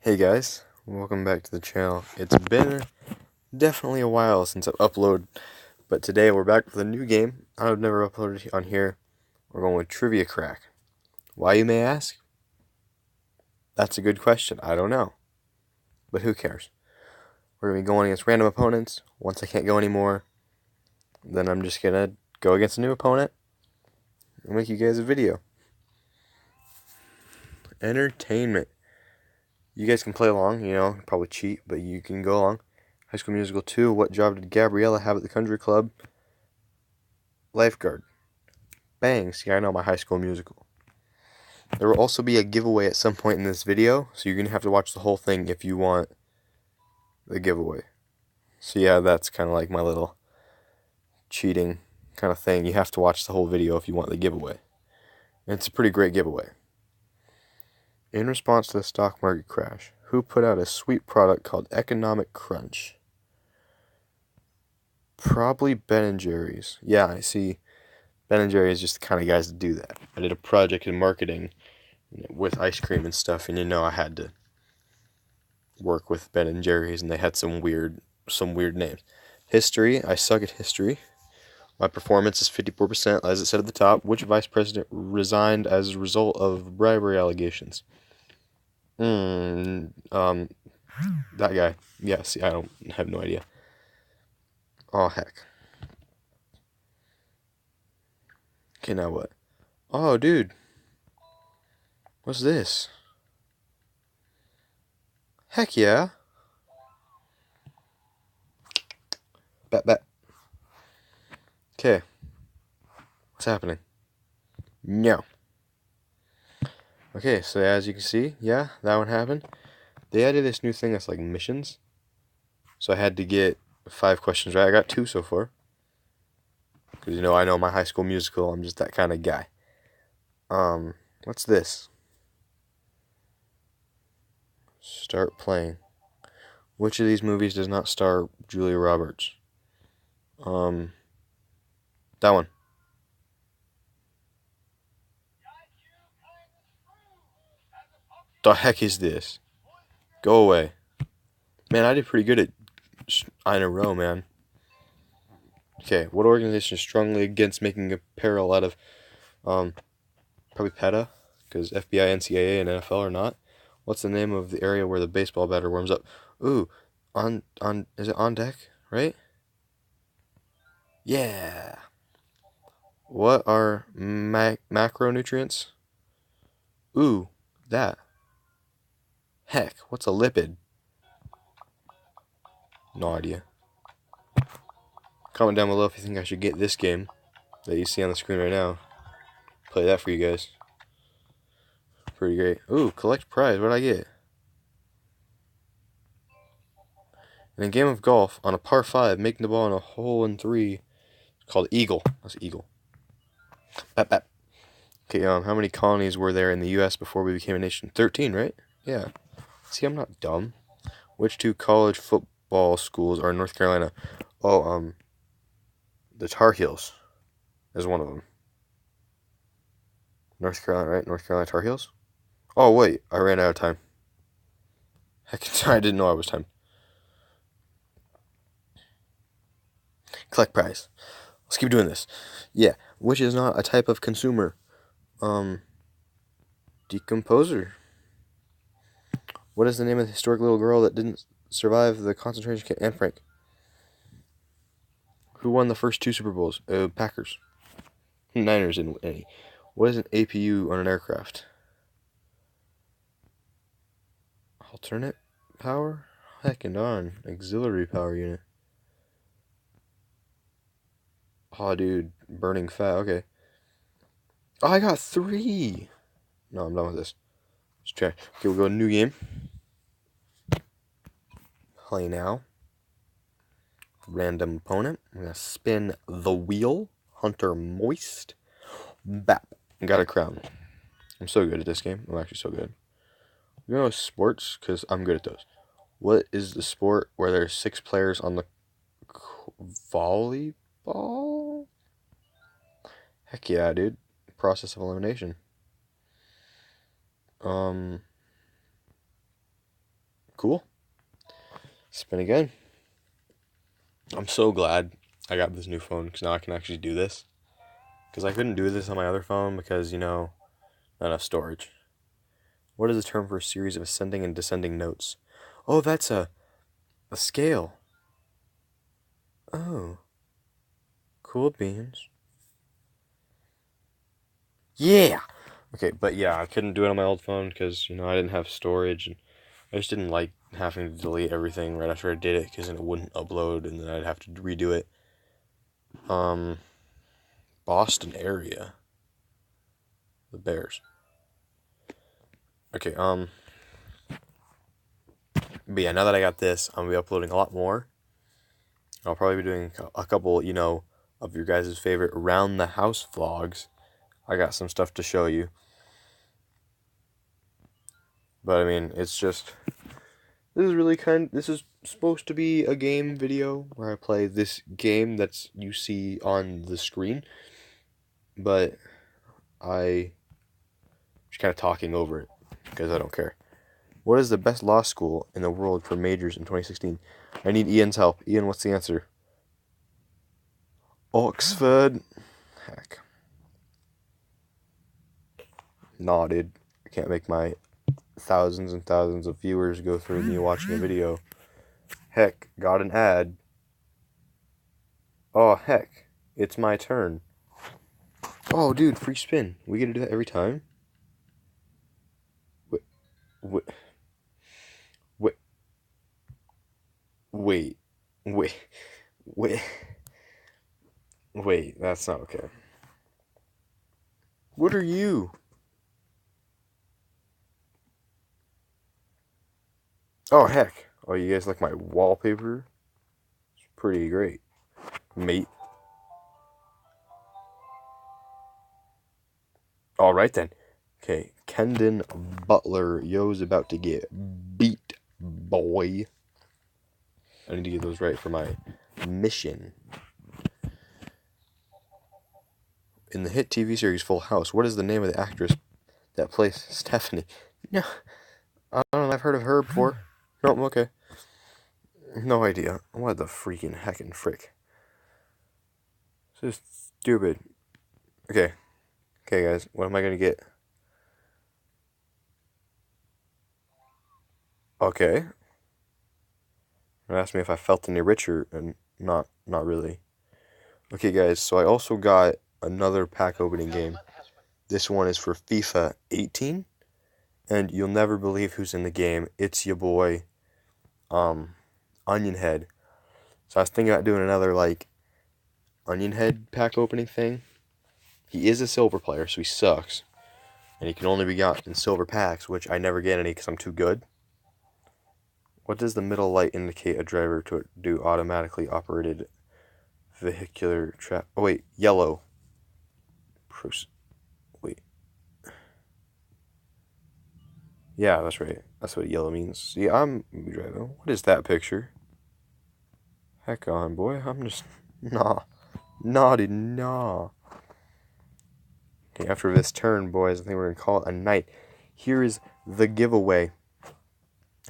Hey guys, welcome back to the channel. It's been definitely a while since I've uploaded, but today we're back with a new game I've never uploaded on here. We're going with Trivia Crack. Why, you may ask? That's a good question. I don't know, but who cares? We're going to be going against random opponents. Once I can't go anymore, then I'm just going to go against a new opponent and make you guys a video. Entertainment. You guys can play along, probably cheat, but you can go along. High School Musical 2, what job did Gabriella have at the country club? Lifeguard. Bang, see, I know my High School Musical. There will also be a giveaway at some point in this video, so you're going to have to watch the whole thing if you want the giveaway. So yeah, that's kind of like my little cheating kind of thing. You have to watch the whole video if you want the giveaway. And it's a pretty great giveaway. In response to the stock market crash, who put out a sweet product called Economic Crunch? Probably Ben & Jerry's. Yeah, I see. Ben & Jerry's is just the kind of guys to do that. I did a project in marketing with ice cream and stuff, and I had to work with Ben & Jerry's, and they had some weird names. History, I suck at history. My performance is 54%, as it said at the top. Which vice president resigned as a result of bribery allegations? That guy. Yeah, see, I have no idea. Oh, heck. Okay, now what? Oh, dude. What's this? Heck yeah. Bet. Okay. What's happening? No. Okay, so as you can see, yeah, that one happened. They added this new thing that's like missions. So I had to get 5 questions right. I got 2 so far. Because, I know my High School Musical. I'm just that kind of guy. What's this? Start playing. Which of these movies does not star Julia Roberts? That one. The heck is this? Go away. Man, I did pretty good at in a row, man. Okay, what organization is strongly against making apparel out of, probably PETA, because FBI, NCAA, and NFL are not. What's the name of the area where the baseball batter warms up? Ooh, is it on deck, right? Yeah. What are macronutrients? Ooh, that. Heck, what's a lipid? No idea. Comment down below if you think I should get this game that you see on the screen right now. Play that for you guys. Pretty great. Ooh, collect prize. What did I get? In a game of golf, on a par 5, making the ball in a hole in 3, it's called eagle. That's eagle. Bat. Okay, how many colonies were there in the U.S. before we became a nation? 13, right? Yeah. See, I'm not dumb. Which 2 college football schools are in North Carolina? Oh, the Tar Heels is one of them. North Carolina, right? North Carolina Tar Heels? Oh, wait, I ran out of time. Heck, I didn't know I was time. Collect prize. Let's keep doing this. Yeah, which is not a type of consumer? Decomposer. What is the name of the historic little girl that didn't survive the concentration camp? Anne Frank. Who won the first 2 Super Bowls? Packers. Niners didn't win any. What is an APU on an aircraft? Alternate power? Heck and on. Auxiliary power unit. Oh, dude. Burning fat. Okay. Oh, I got 3. No, I'm done with this. Let's try. Okay, we'll go new game. Play now. Random opponent. I'm going to spin the wheel. Hunter Moist. Bap. Got a crown. I'm so good at this game. I'm actually so good. You know sports? Because I'm good at those. What is the sport where there's 6 players on the volleyball? Heck yeah, dude. Process of elimination. Cool. Spin again. I'm so glad I got this new phone because now I can actually do this. Because I couldn't do this on my other phone because, not enough storage. What is the term for a series of ascending and descending notes? Oh, that's a scale. Oh. Cool beans. Yeah! Okay, but yeah, I couldn't do it on my old phone because, I didn't have storage. And I just didn't like having to delete everything right after I did it because then it wouldn't upload and then I'd have to redo it. Boston area. The Bears. Okay, but yeah, now that I got this, I'm going to be uploading a lot more. I'll probably be doing a couple, of your guys' favorite around the house vlogs. I got some stuff to show you. But I mean, it's just, this is supposed to be a game video where I play this game that's you see on the screen. But I just kind of talking over it because I don't care. What is the best law school in the world for majors in 2016? I need Ian's help. Ian, what's the answer? Oxford. Heck. Nah, dude. I can't make my thousands and thousands of viewers go through me watching a video. Heck, got an ad. Oh, heck. It's my turn. Oh, dude, free spin. We get to do that every time? Wait. Wait. Wait. Wait. Wait. Wait, that's not okay. What are you? Oh, heck. Oh, you guys like my wallpaper? It's pretty great. Mate. Alright then. Okay, Kendon Butler. Yo's about to get beat, boy. I need to get those right for my mission. In the hit TV series Full House, what is the name of the actress that plays Stephanie? No, I don't know. I've heard of her before. No, okay. No idea. What the freaking heckin' frick? This is stupid. Okay. Okay, guys. What am I gonna get? Okay. It asked me if I felt any richer, and not really. Okay, guys. So I also got another pack opening game. This one is for FIFA 18, and you'll never believe who's in the game. It's your boy, Onion Head. So I was thinking about doing another Onion Head pack opening thing. He is a silver player, so he sucks, and he can only be got in silver packs, which I never get any because I'm too good. What does the middle light indicate a driver to do automatically operated vehicular trap? Oh wait, yellow. Wait. Yeah, that's right. That's what yellow means. See, I'm driving. What is that picture? Heck on, boy. I'm just naughty. Okay, after this turn, boys, I think we're gonna call it a night. Here is the giveaway.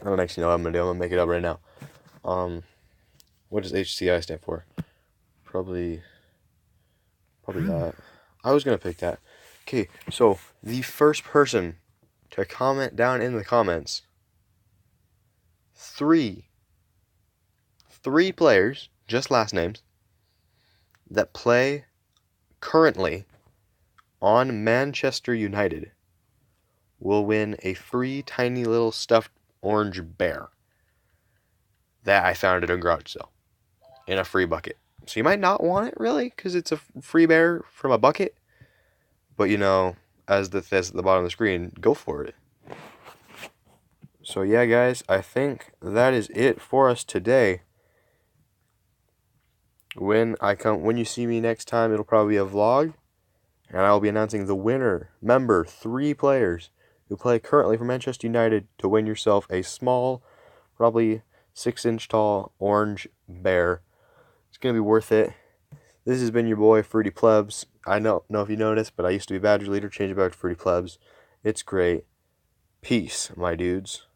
I don't actually know what I'm gonna do. I'm gonna make it up right now. What does HCI stand for? Probably that. I was gonna pick that. Okay, so the first person to comment down in the comments, three players, just last names, that play currently on Manchester United will win a free tiny little stuffed orange bear that I found at a garage sale in a free bucket. So you might not want it really because it's a free bear from a bucket, but as the at the bottom of the screen, go for it. So yeah, guys, I think that is it for us today. When you see me next time, it'll probably be a vlog, and I'll be announcing the winner. Remember, 3 players who play currently for Manchester United to win yourself a small, probably 6-inch tall orange bear. It's gonna be worth it. This has been your boy Fruity Plebs. I don't know if you noticed, but I used to be Badger Leader, changed it back to Fruity Plebs. It's great. Peace, my dudes.